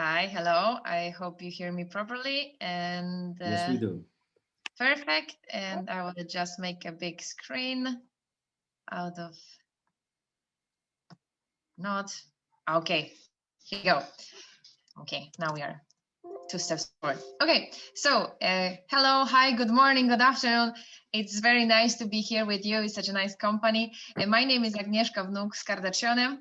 Hi, hello. I hope you hear me properly and Yes, we do. perfect. And I will just make a big screen out of not. Okay, here we go. Okay, now we are 2 steps forward. Okay, so hello, hi, good morning, good afternoon. It's very nice to be here with you. It's such a nice company. And my name is Dr A.Wnuk-Scardaccione.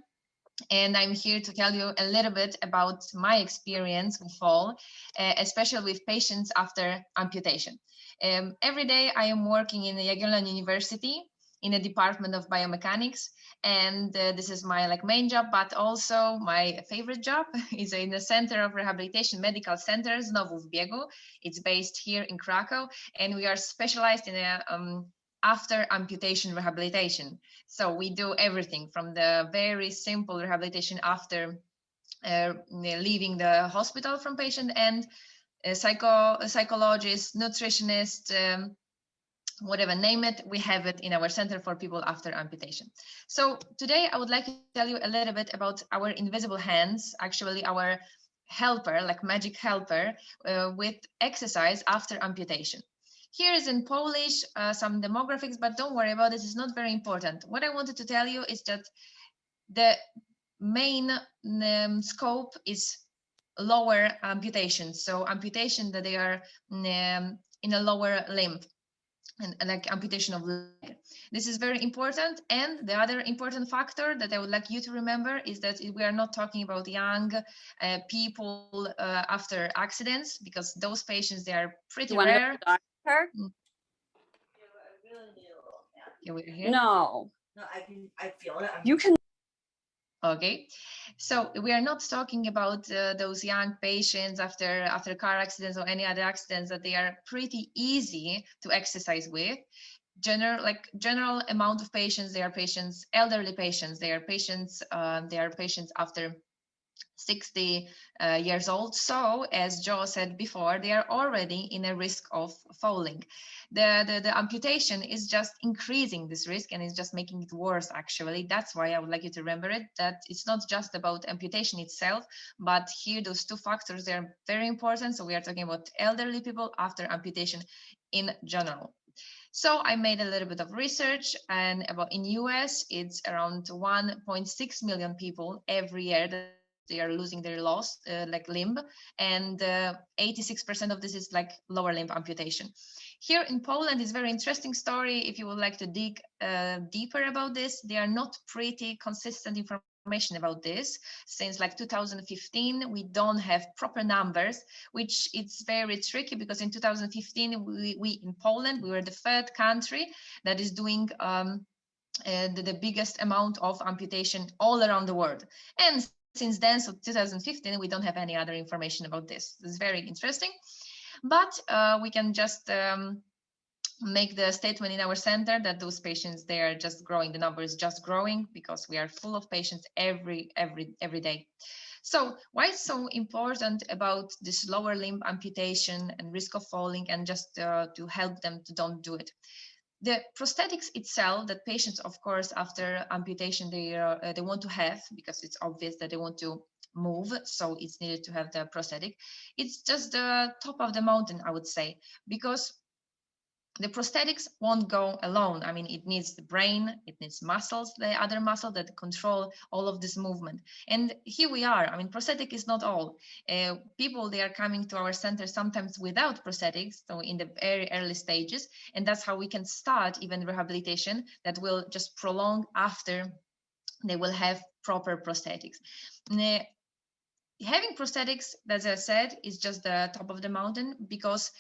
And I'm here to tell you a little bit about my experience with fall, especially with patients after amputation. Every day I am working in the Jagiellonian University in the Department of Biomechanics, and this is my main job, but also my favorite job is in the Center of Rehabilitation Medical Center, znowu w biegu. It's based here in Krakow, and we are specialized in after amputation rehabilitation. So we do everything from the very simple rehabilitation after leaving the hospital from patient and psychologist, nutritionist, whatever, name it, we have it in our center for people after amputation. So today I would like to tell you a little bit about our invisible hands, actually our helper, like magic helper, with exercise after amputation. Here is in Polish, some demographics, but don't worry about this, it's not very important. What I wanted to tell you is that the main scope is lower amputation. So amputation that they are in a lower limb, and like amputation of leg. This is very important. And the other important factor that I would like you to remember is that we are not talking about young people after accidents, because those patients, they are pretty rare. Yeah, we're here. No, I feel it. You can. Okay, so we are not talking about those young patients after car accidents or any other accidents that they are pretty easy to exercise with. General amount of patients, they are patients, elderly patients, they are patients after 60 years old. So as Joe said before, they are already in a risk of falling. The amputation is just increasing this risk, and it's just making it worse, actually. That's why I would like you to remember it, that it's not just about amputation itself, but here those two factors, they are very important. So we are talking about elderly people after amputation in general. So I made a little bit of research, and about in US, it's around 1.6 million people every year that they are losing their limb, and 86% of this is like lower limb amputation. Here in Poland is very interesting story. If you would like to dig deeper about this, they are not pretty consistent information about this. Since like 2015, we don't have proper numbers, which it's very tricky, because in 2015 we in Poland, we were the third country that is doing the biggest amount of amputation all around the world. And since then, so 2015, we don't have any other information about this. It's very interesting, but we can just make the statement in our center that those patients, they are just growing. The number is just growing because we are full of patients every day. So why it's so important about this lower limb amputation and risk of falling, and just to help them to don't do it? The prosthetics itself that patients, of course, after amputation, they want to have, because it's obvious that they want to move, so it's needed to have the prosthetic. It's just the top of the mountain, I would say, because the prosthetics won't go alone. I mean, it needs the brain, it needs muscles, the other muscle that control all of this movement. And here we are. I mean, prosthetic is not all. People, they are coming to our center sometimes without prosthetics, so in the very early stages, and that's how we can start even rehabilitation that will just prolong after they will have proper prosthetics. Having prosthetics, as I said, is just the top of the mountain, because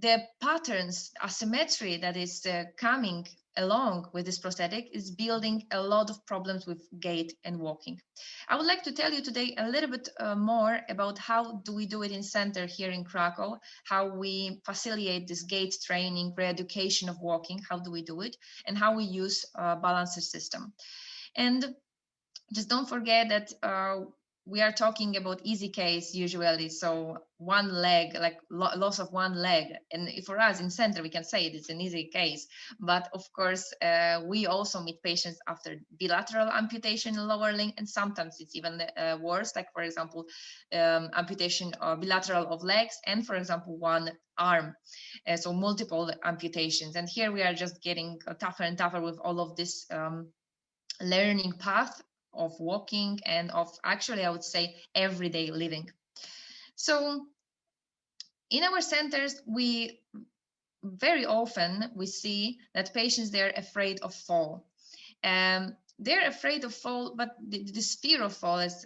the patterns, asymmetry that is coming along with this prosthetic is building a lot of problems with gait and walking. I would like to tell you today a little bit more about how do we do it in center here in Krakow, how we facilitate this gait training, re-education of walking, how do we do it, and how we use balancer system. And just don't forget that we are talking about easy case usually, so one leg, like loss of one leg, and for us in center we can say it's an easy case, but of course we also meet patients after bilateral amputation in lower limb, and sometimes it's even worse, like for example amputation or bilateral of legs, and for example one arm, so multiple amputations. And here we are just getting tougher and tougher with all of this learning path of walking and of, actually I would say, everyday living. So in our centers, we very often we see that patients, they're afraid of fall. They're afraid of fall, but this fear of fall, as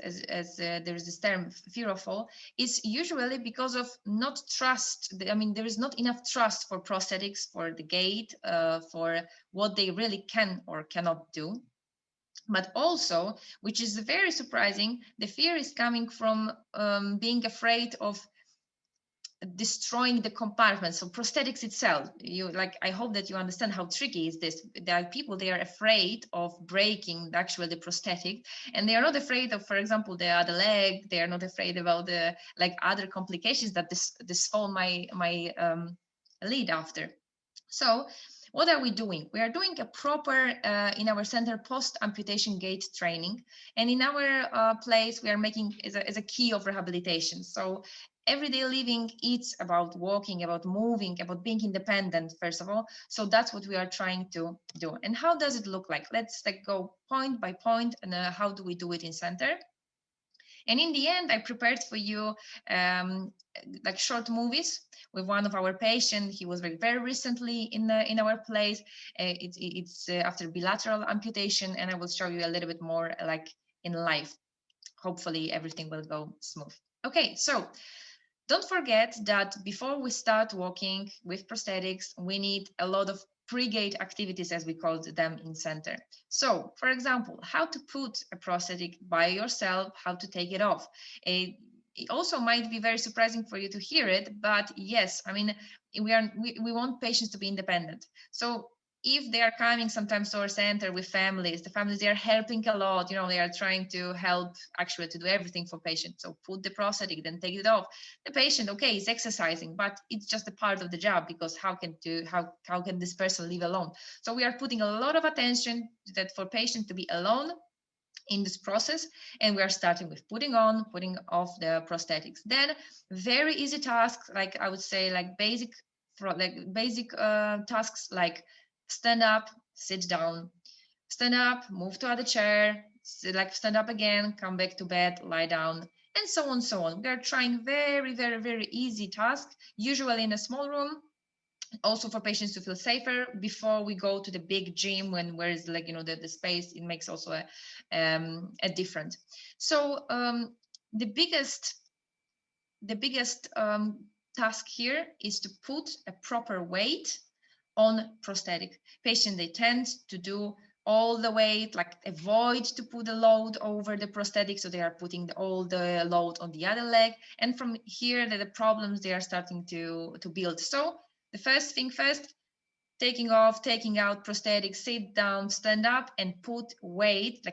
there's this term, fear of fall, is usually because of not trust. I mean, there is not enough trust for prosthetics, for the gait, for what they really can or cannot do. But also, which is very surprising, the fear is coming from being afraid of destroying the compartment. So prosthetics itself, I hope that you understand how tricky is this. There are people, they are afraid of breaking the prosthetic, and they are not afraid of, for example, the other leg. They are not afraid about the other complications that this fall might lead after. So what are we doing? We are doing a proper, in our center, post-amputation gait training. And in our place, we are making as a key of rehabilitation. So everyday living, it's about walking, about moving, about being independent, first of all. So that's what we are trying to do. And how does it look like? Let's go point by point, and how do we do it in center? And in the end, I prepared for you short movies with one of our patients. He was very recently in our place. It's after bilateral amputation, and I will show you a little bit more in life. Hopefully everything will go smooth. Okay, so don't forget that before we start walking with prosthetics, we need a lot of pre-gait activities, as we called them in center. So, for example, how to put a prosthetic by yourself, how to take it off. It also might be very surprising for you to hear it, but yes, I mean, we want patients to be independent. So if they are coming sometimes to our center with families, the families, they are helping a lot, they are trying to help actually to do everything for patients. So put the prosthetic, then take it off. The patient, okay, is exercising, but it's just a part of the job, because how can this person live alone? So we are putting a lot of attention that for patient to be alone in this process, and we are starting with putting off the prosthetics. Then very easy tasks, I would say, basic tasks like stand up, sit down, stand up, move to other chair, stand up again, come back to bed, lie down, and so on, so on. We are trying very easy tasks, usually in a small room, also for patients to feel safer before we go to the big gym, where is the space. It makes also a difference. So the biggest task here is to put a proper weight on prosthetic. Patient, they tend to do all the weight, avoid to put the load over the prosthetic, so they are putting all the load on the other leg, and from here the problems, they are starting to build. So the first thing first, taking out prosthetic, sit down, stand up, and put weight,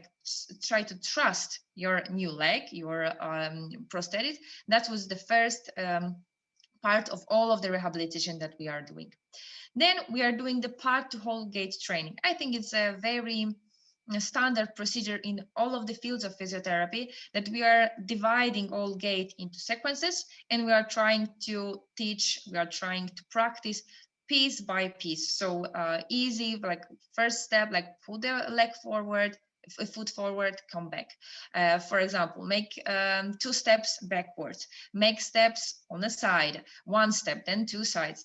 try to trust your new leg, your prosthetic. That was the first part of all of the rehabilitation that we are doing. Then we are doing the part to whole gait training. I think it's a very standard procedure in all of the fields of physiotherapy, that we are dividing all gait into sequences, and we are trying to practice piece by piece. So easy, first step, put the leg forward, a foot forward, come back. For example, make 2 steps backwards, make steps on the side, 1 step, then 2 sides,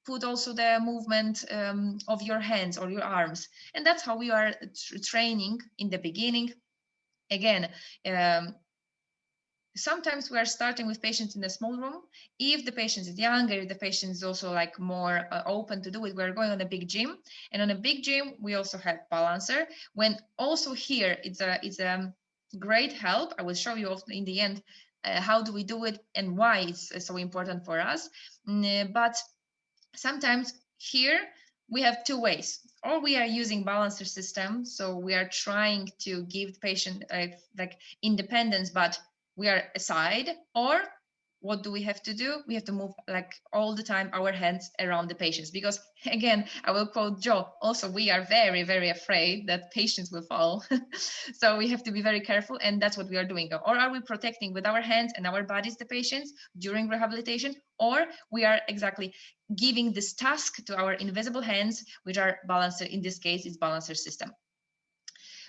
put also the movement of your hands or your arms. And that's how we are training in the beginning. Again, sometimes we are starting with patients in a small room. If the patient is younger, if the patient is also more open to do it, we're going on a big gym. And on a big gym, we also have balancer. When also here, it's a great help. I will show you in the end how do we do it and why it's so important for us. But sometimes here we have 2 ways, or we are using balancer system. So we are trying to give the patient independence, but we are aside, or what do we have to do? We have to move like all the time our hands around the patients, because again, I will quote Joe, also we are very, very afraid that patients will fall. So we have to be very careful, and that's what we are doing. Or are we protecting with our hands and our bodies the patients during rehabilitation, or we are exactly giving this task to our invisible hands, which are balancer, in this case it's balancer system.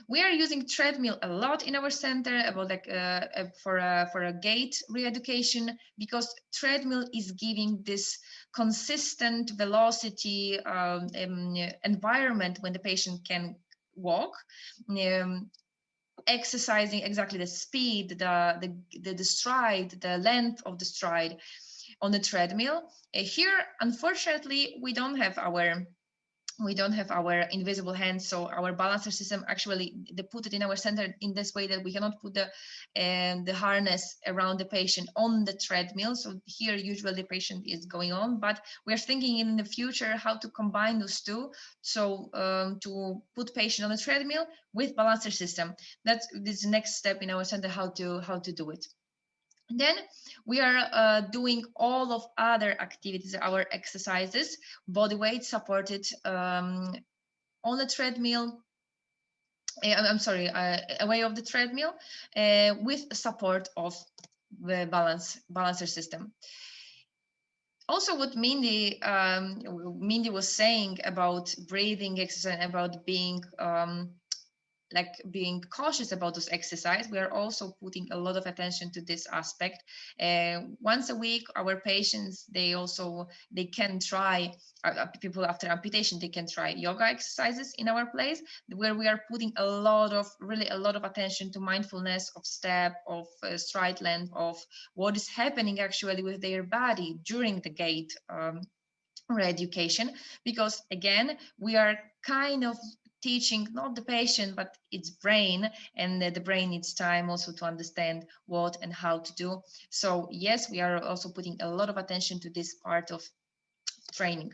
We are using treadmill a lot in our center about like for a gait re-education, because treadmill is giving this consistent velocity environment when the patient can walk, exercising exactly the speed, the stride, the length of the stride on the treadmill. Here, unfortunately, we don't have our invisible hands, so our balancer system actually, they put it in our center in this way that we cannot put the harness around the patient on the treadmill. So here usually the patient is going on, but we're thinking in the future how to combine those two, so to put patient on the treadmill with balancer system. That's this next step in our center, how to do it. Then we are doing all of other activities, our exercises, body weight supported on the treadmill. I'm sorry, away of the treadmill, with support of the balancer system. Also, what Mindy was saying about breathing exercise, about being being cautious about those exercise, we are also putting a lot of attention to this aspect. Once a week, our patients, they can try, people after amputation, they can try yoga exercises in our place, where we are putting really a lot of attention to mindfulness of step, of stride length, of what is happening actually with their body during the gait re-education, because again, we are kind of teaching not the patient but its brain, and the brain needs time also to understand what and how to do. So yes, we are also putting a lot of attention to this part of training.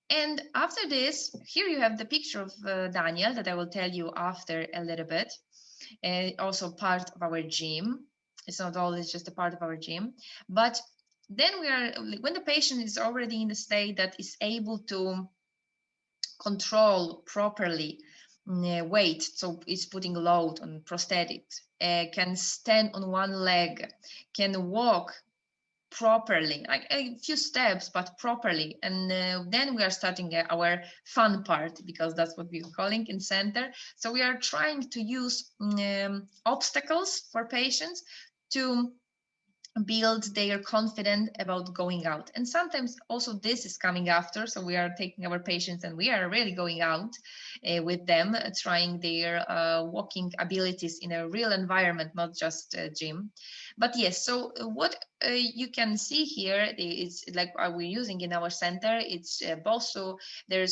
And after this, here you have the picture of Daniel that I will tell you after a little bit. Also part of our gym. It's not always just a part of our gym, but then when the patient is already in the state that is able to control properly weight, so it's putting load on prosthetics, can stand on one leg, can walk properly, like a few steps, but properly. And then we are starting our fun part, because that's what we're calling in center. So we are trying to use obstacles for patients to build their confidence about going out. And sometimes also this is coming after, so we are taking our patients and we are really going out with them, trying their walking abilities in a real environment, not just a gym. But yes, so what you can see here is like we're using in our center, it's BOSU. There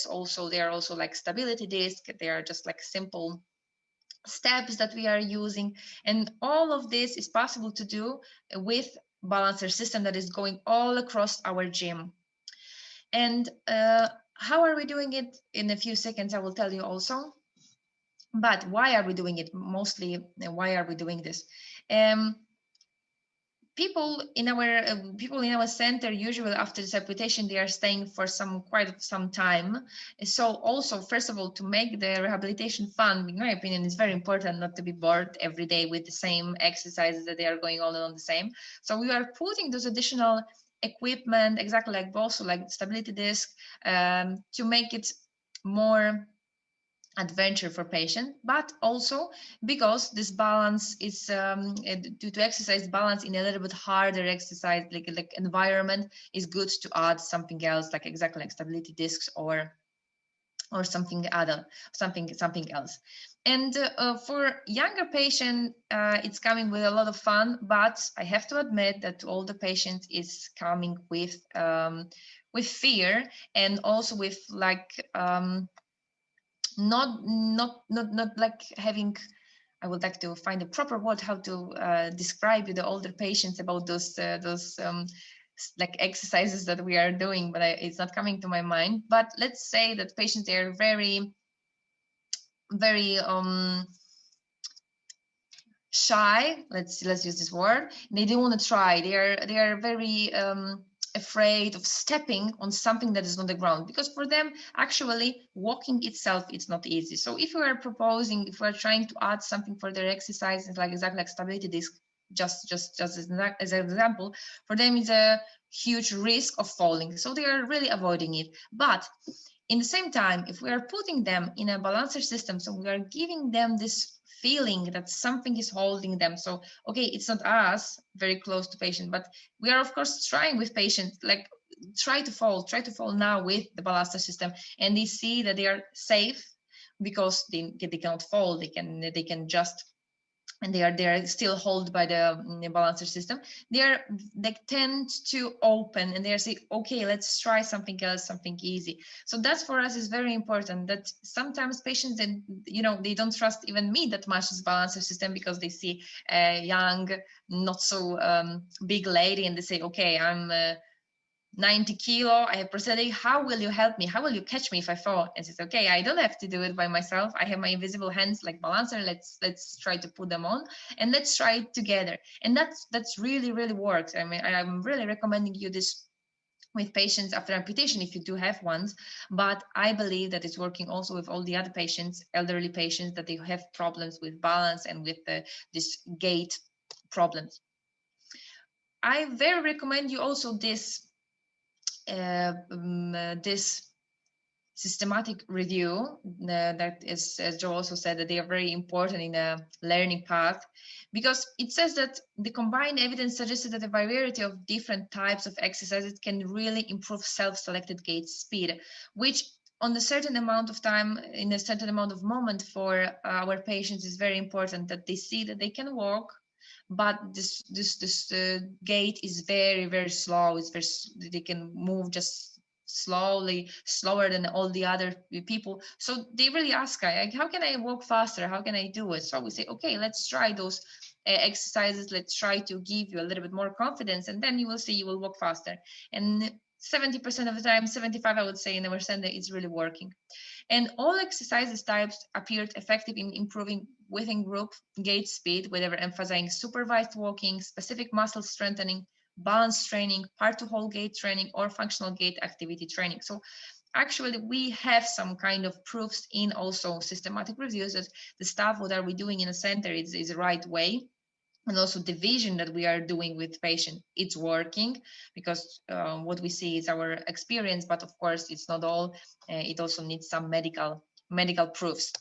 are also like stability disc. They are just like simple steps that we are using, and all of this is possible to do with balancer system that is going all across our gym. And how are we doing it? In a few seconds I will tell you also, but why are we doing it? Mostly, why are we doing this? People in our center, usually after this amputation, they are staying for quite some time. So also, first of all, to make the rehabilitation fun, in my opinion, it's very important not to be bored every day with the same exercises that they are going on the same. So we are putting those additional equipment, exactly like BOSU, like stability disc, to make it more adventure for patient, but also because this balance is to exercise balance in a little bit harder exercise, like environment, is good to add something else, like exactly like stability discs or something else. And for younger patient, it's coming with a lot of fun, but I have to admit that all the patients is coming with fear, and also with like not like having, I would like to find a proper word how to describe the older patients about those like exercises that we are doing, but it's not coming to my mind. But let's say that patients, they are very shy, let's use this word. They don't want to try. They are very afraid of stepping on something that is on the ground, because for them actually walking itself it's not easy. So if we are proposing, if we are trying to add something for their exercises, like exactly like stability disc, just as an example, for them is a huge risk of falling, so they are really avoiding it. But in the same time, if we are putting them in a balancer system, so we are giving them this feeling that something is holding them. So, okay, it's not us very close to patient, but we are of course trying with patients, like try to fall now with the balancer system, and they see that they are safe because they cannot fall. They can just, and they are still held by the balancer system. They tend to open and they are saying, okay, let's try something else, something easy. So that's for us is very important, that sometimes patients, and they don't trust even me that much as balancer system, because they see a young, not so big lady, and they say, okay, I'm 90 kilo, I have prosthetic, how will you help me? How will you catch me if I fall? And it's okay, I don't have to do it by myself. I have my invisible hands like balancer. Let's try to put them on and let's try it together. And that's really works. I mean, I'm really recommending you this with patients after amputation if you do have ones, but I believe that it's working also with all the other patients, elderly patients, that they have problems with balance and with this gait problems. I very recommend you also this systematic review that is, as Joe also said, that they are very important in a learning path, because it says that the combined evidence suggested that a variety of different types of exercises can really improve self-selected gait speed, which on a certain amount of time, in a certain amount of moment for our patients is very important, that they see that they can walk, but this gait is very slow. It's very, they can move just slowly, slower than all the other people. So they really ask, how can I walk faster? How can I do it? So we say, okay, let's try those exercises. Let's try to give you a little bit more confidence, and then you will see you will walk faster. And 70% of the time, 75, I would say, in our center, it's really working. And all exercises types appeared effective in improving within group gait speed, whether emphasizing supervised walking, specific muscle strengthening, balance training, part to whole gait training, or functional gait activity training. So actually we have some kind of proofs in also systematic reviews that the stuff what are we doing in a center is the right way. And also the vision that we are doing with patient, it's working, because what we see is our experience, but of course it's not all. It also needs some medical proofs.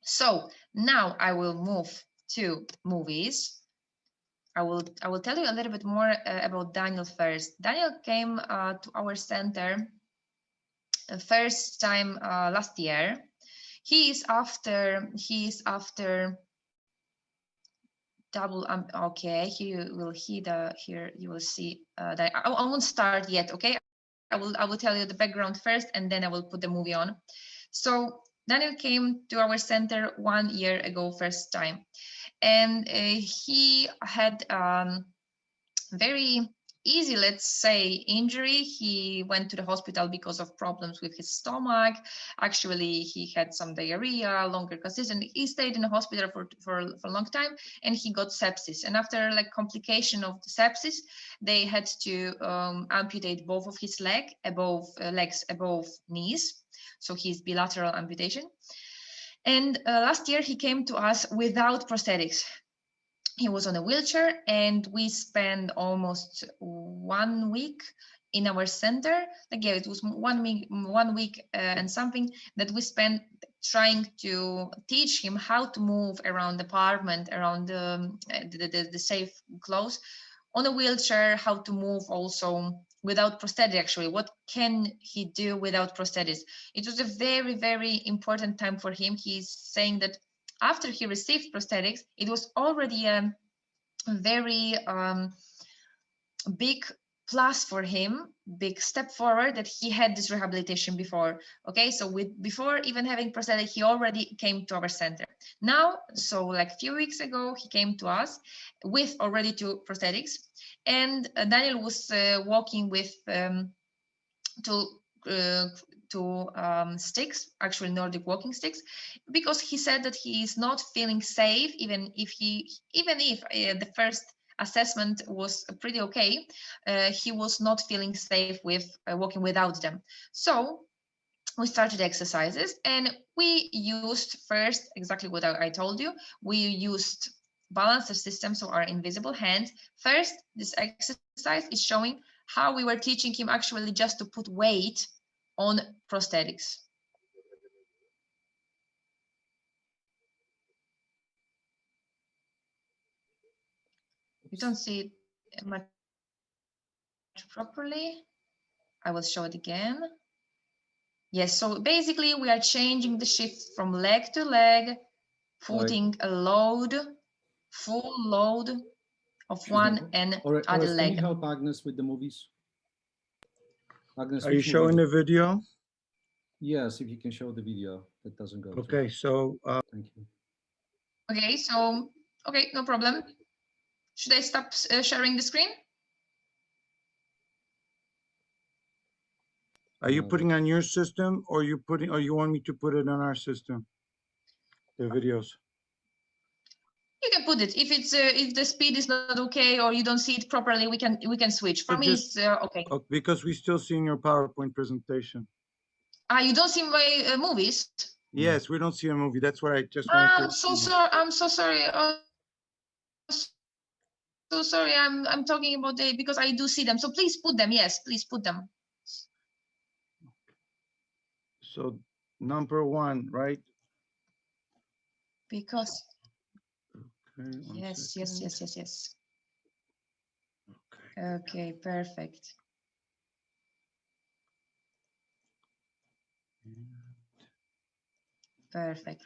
So now I will move to movies. I will tell you a little bit more about Daniel first. Daniel came to our center first time last year. He is after double okay, here you will see that I won't start yet. Okay, I will tell you the background first, and then I will put the movie on. So Daniel came to our center 1 year ago first time, and he had very easy, let's say, injury. He went to the hospital because of problems with his stomach. Actually, he had some diarrhea, longer consistent. He stayed in the hospital for a long time, and he got sepsis. And after like complication of the sepsis, they had to amputate both of his legs above knees. So he's bilateral amputation. And last year he came to us without prosthetics. He was on a wheelchair, and we spent almost 1 week in our center. Like, yeah, it was 1 week and something that we spent trying to teach him how to move around the apartment, around the safe clothes, on a wheelchair, how to move also without prosthetics. Actually, what can he do without prosthetics? It was a very important time for him. He's saying that after he received prosthetics, it was already a very big plus for him, big step forward, that he had this rehabilitation before. Okay, so before even having prosthetic, he already came to our center. Now, so like a few weeks ago, he came to us with already 2 prosthetics, and Daniel was walking with sticks, actually Nordic walking sticks, because he said that he is not feeling safe, even if the first assessment was pretty okay, he was not feeling safe with walking without them. So we started exercises, and we used first exactly what I told you. We used balancer system, so our invisible hand. First, this exercise is showing how we were teaching him actually just to put weight on prosthetics. You don't see it much properly. I will show it again. Yes, so basically we are changing the shift from leg to leg, putting a load, full load of one and other leg. Can you help Agnes with the movies? Agnes, are you showing the video? Yes, if you can show the video, that doesn't go. Okay, so thank you. Okay, so okay, no problem. Should I stop sharing the screen? are you putting on your system, or you want me to put it on our system? The videos. You can put it if the speed is not okay or you don't see it properly. We can switch. For me, it's okay. Because we still see in your PowerPoint presentation. You don't see my movies? Yes, we don't see a movie. That's what I just wanted to. I'm so sorry. I'm so sorry. So sorry. I'm talking about because I do see them. So please put them. Yes, please put them. So number one, right? Because Okay, yes. Okay. Okay, perfect. Perfect.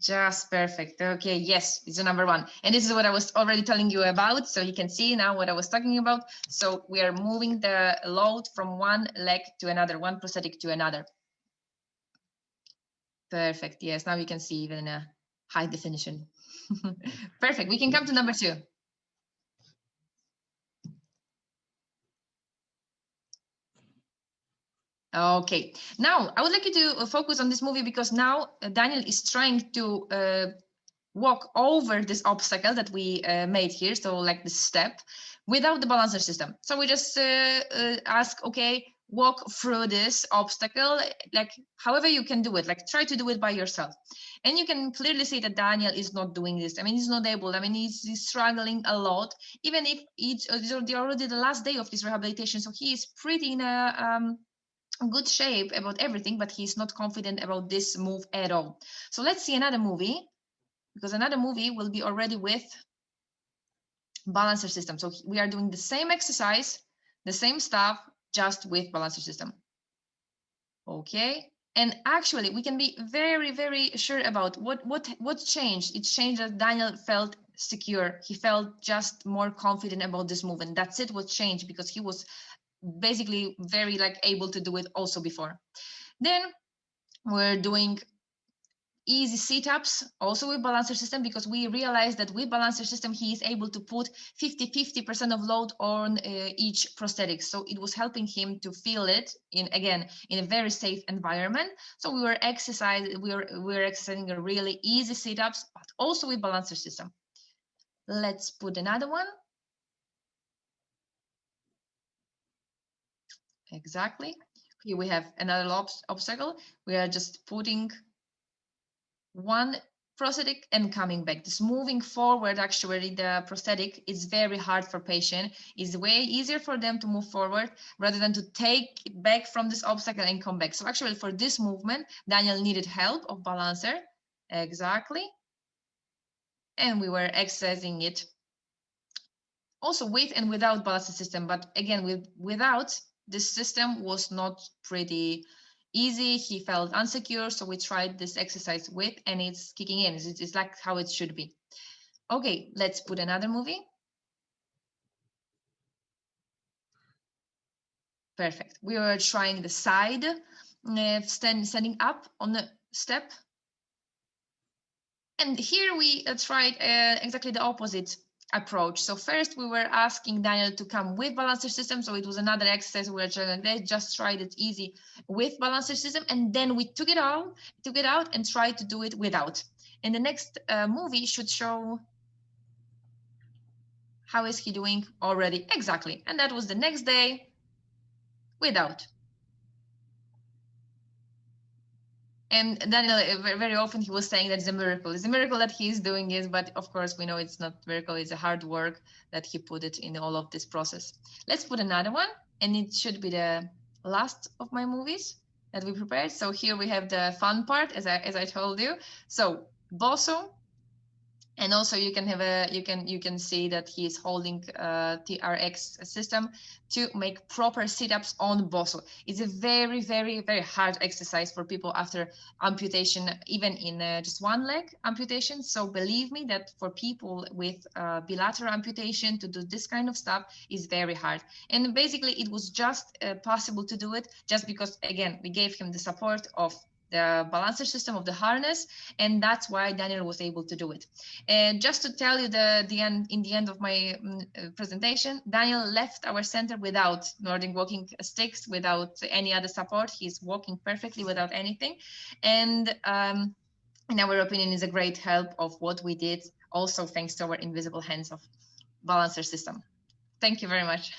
Just perfect. Okay, yes, it's the number one. And this is what I was already telling you about. So you can see now what I was talking about. So we are moving the load from one leg to another, one prosthetic to another. Perfect. Yes, now you can see even a high definition. Perfect. We can come to number two. Okay, now I would like you to focus on this movie because now Daniel is trying to walk over this obstacle that we made here, so like this step, without the balancer system. So we just ask, okay, walk through this obstacle, like however you can do it, like try to do it by yourself. And you can clearly see that Daniel is not doing this. I mean, he's not able. I mean, he's struggling a lot, even if it's already the last day of this rehabilitation. So he is pretty in a good shape about everything, but he's not confident about this move at all. So let's see another movie, because another movie will be already with balancer system. So we are doing the same exercise, the same stuff, just with balancer system. Okay. And actually, we can be very, very sure about what changed. It changed that Daniel felt secure. He felt just more confident about this move, and that's it. What changed, because he was basically very like able to do it also before. Then we're doing easy sit-ups also with balancer system, because we realized that with balancer system he is able to put 50% of load on each prosthetic, so it was helping him to feel it in a very safe environment. So we were exercising a really easy sit-ups, but also with balancer system. Let's put another one. Exactly. Here we have another obstacle. We are just putting one prosthetic and coming back. This moving forward, actually, the prosthetic is very hard for patient. It's way easier for them to move forward rather than to take it back from this obstacle and come back. So actually, for this movement, Daniel needed help of balancer. Exactly. And we were exercising it also with and without balancer system. But again, without, this system was not pretty easy. He felt unsecure, so we tried this exercise with, and it's kicking in. It's like how it should be. Okay, let's put another movie. Perfect. We were trying the side standing up on the step, and here we tried exactly the opposite. approach. So first we were asking Daniel to come with balancer system. So it was another exercise. We were trying, they just tried it easy with balancer system. And then we took it out and tried to do it without. And the next movie should show how is he doing already. Exactly. And that was the next day without. And Daniel, very often he was saying that it's a miracle. It's a miracle that he's doing it, but of course we know it's not a miracle. It's a hard work that he put it in all of this process. Let's put another one, and it should be the last of my movies that we prepared. So here we have the fun part, as I told you. So Bosso. And also you can have you can see that he is holding TRX system to make proper sit-ups on Bosso. It's a very, very, very hard exercise for people after amputation, even in just one leg amputation. So believe me that for people with bilateral amputation to do this kind of stuff is very hard. And basically it was just possible to do it just because, again, we gave him the support of the balancer system of the harness, and that's why Daniel was able to do it. And just to tell you in the end of my presentation, Daniel left our center without Nordic walking sticks, without any other support. He's walking perfectly without anything, and in our opinion, is a great help of what we did. Also, thanks to our invisible hands of balancer system. Thank you very much.